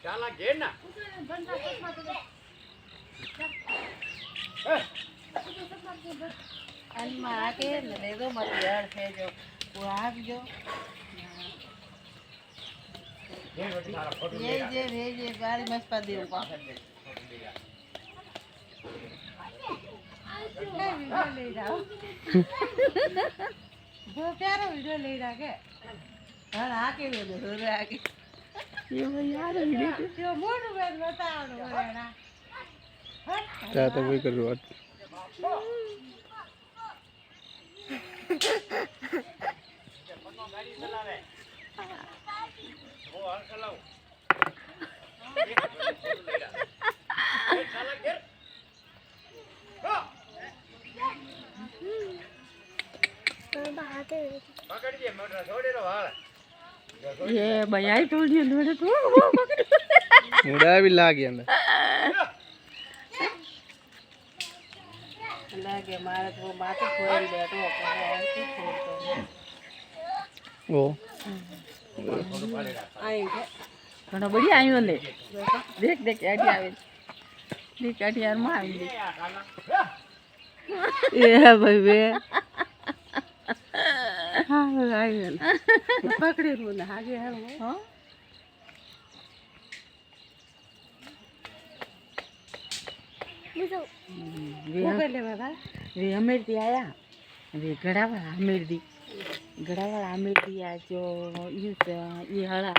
ચાલા ઘેર ના અનમાં આ કે ને દો મારી યાર છે જો ઓ આપજો ये गाड़ी में पा दे ऊपर वीडियो ले रहा वो प्यारा वीडियो ले रहा के हां आके ले दो रे आके ये भाई यार वीडियो जो मोड़ में बताओ ना ता तो वही कर रहा ગાડી ચલાવે ઓ હાલ ચલાવ ચાલા ઘેર પકડી દે મોટર છોડી દો હાલ ये भैया ही टोल दिया लोड़े तो मुड़ा भी ला गया अंदर लागे मारे तो माथे फोड़ बैठो अपने ऐसे छोड़तो वो आएंगे घणो बढ़िया आयो ले देख देख आटी आवे देख आटी यार में आवी ए भाई बे हां आयो पकड़े रो ना आगे है हां वे अमेरती आया वे गड़ावाला अमेरती आ जो ये हड़ा